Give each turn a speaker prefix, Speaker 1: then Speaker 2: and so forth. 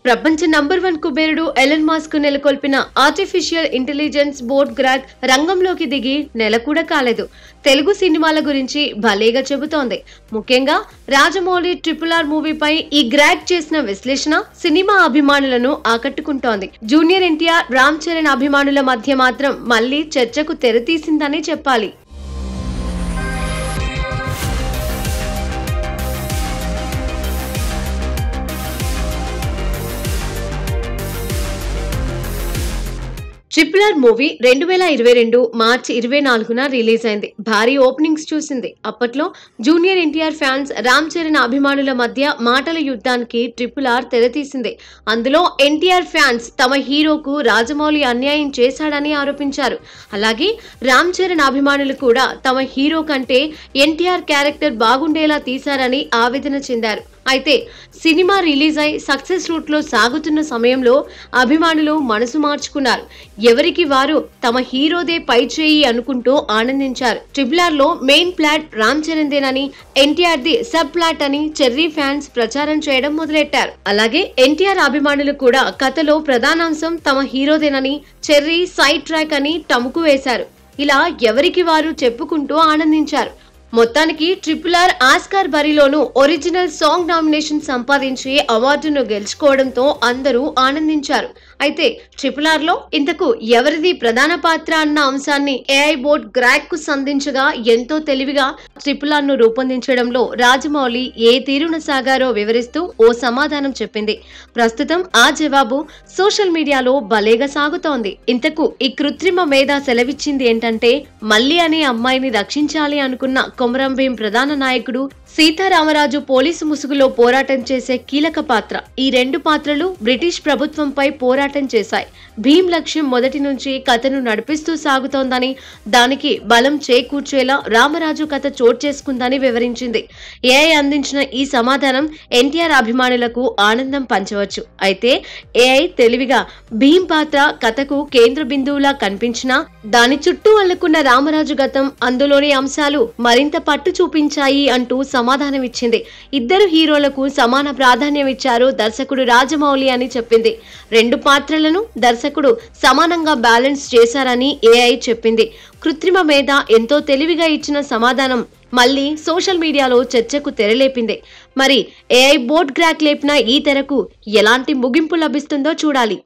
Speaker 1: ప్రపంచ నంబర్ 1 కుబేరుడు Elon Musk నెలకొల్పిన ఆర్టిఫిషియల్ ఇంటెలిజెన్స్ బోట్ గ్రాక్ రంగంలోకి దిగి నెల కూడా కాలేదు. తెలుగు సినిమాల గురించి భలేగా చెబుతోంది. ముఖ్యంగా రాజమౌళి RRR మూవీపై ఈ గ్రాక్ చేసిన విశ్లేషణ సినిమా అభిమానులను ఆకట్టుకుంటోంది. జూనియర్ ఎన్టీఆర్, రామ్ చరణ్ అభిమానుల మధ్య మాత్రం మళ్లీ చర్చకు తెరతీసిందని చెప్పాలి. RRR మూవీ 2022 మార్చి 24న రిలీజ్ అయింది. భారీ ఓపెనింగ్స్ చూసింది. అప్పట్లో జూనియర్ ఎన్టీఆర్ ఫ్యాన్స్, రామ్ చరణ్ అభిమానుల మధ్య మాటల యుద్ధానికి RRR తెరతీసింది. అందులో ఎన్టీఆర్ ఫ్యాన్స్ తమ హీరోకు రాజమౌళి అన్యాయం చేశాడని ఆరోపించారు. అలాగే రామ్ చరణ్ అభిమానులు కూడా తమ హీరో కంటే ఎన్టీఆర్ క్యారెక్టర్ బాగుండేలా తీశారని ఆవేదన చెందారు. అయితే సినిమా రిలీజ్ అయి సక్సెస్ రూట్ లో సాగుతున్న సమయంలో అభిమానులు మనసు మార్చుకున్నారు. ఎవరికి వారు తమ హీరోదే పై చేయి అనుకుంటూ ఆనందించారు. RRR లో మెయిన్ ప్లాట్ రామ్ చరణ్ దేనని, ఎన్టీఆర్ ది సబ్ ప్లాట్ అని చెర్రీ ఫ్యాన్స్ ప్రచారం చేయడం మొదలెట్టారు. అలాగే ఎన్టీఆర్ అభిమానులు కూడా కథలో ప్రధానాంశం తమ హీరోదేనని, చెర్రీ సైడ్ ట్రాక్ అని టముకు వేశారు. ఇలా ఎవరికి వారు చెప్పుకుంటూ ఆనందించారు. మొత్తానికి RRR ఆస్కార్ బరిలోనూ ఒరిజినల్ సాంగ్ నామినేషన్ సంపాదించి అవార్డును గెలుచుకోవడంతో అందరూ ఆనందించారు. అయితే RRR లో ఇంతకు ఎవరిది ప్రధాన పాత్ర అన్న అంశాన్ని AI బోట్ గ్రాక్ కు సంధించగా ఎంతో తెలివిగా RRR ను రూపొందించడంలో రాజమౌళి ఏ తీరున సాగారో వివరిస్తూ ఓ సమాధానం చెప్పింది. ప్రస్తుతం ఆ జవాబు సోషల్ మీడియాలో భలేగా సాగుతోంది. ఇంతకు ఈ కృత్రిమ మేధ సెలవిచ్చింది ఏంటంటే, మల్లి అనే అమ్మాయిని రక్షించాలి అనుకున్న కొమరం భీం ప్రధాన నాయకుడు, సీతారామరాజు పోలీసు ముసుగులో పోరాటం చేసే కీలక పాత్ర. ఈ రెండు పాత్రలు బ్రిటిష్ ప్రభుత్వంపై పోరాటం చేశాయి. భీం లక్ష్యం మొదటి నుంచి కథను నడిపిస్తూ సాగుతోందని, దానికి బలం చేకూర్చేలా రామరాజు కథ చోటు చేసుకుందని వివరించింది. AI అందించిన ఈ సమాధానం ఎన్టీఆర్ అభిమానులకు ఆనందం పంచవచ్చు. అయితే AI తెలివిగా భీం పాత్ర కథకు కేంద్ర బిందువులా కనిపించినా, దాని చుట్టూ అల్లుకున్న రామరాజు గతం, అందులోని అంశాలు మరింత పట్టు చూపించాయి అంటూ సమాధానమిచ్చింది. ఇద్దరు హీరోలకు సమాన ప్రాధాన్యం ఇచ్చారు దర్శకుడు రాజమౌళి అని చెప్పింది. రెండు పాత్రలను దర్శకుడు సమానంగా బ్యాలెన్స్ చేశారని AI చెప్పింది. కృత్రిమ మేధ ఎంతో తెలివిగా ఇచ్చిన సమాధానం మళ్ళీ సోషల్ మీడియాలో చర్చకు తెరలేపింది. మరి AI బోట్ గ్రాక్ లేపిన ఈ తెరకు ఎలాంటి ముగింపు లభిస్తుందో చూడాలి.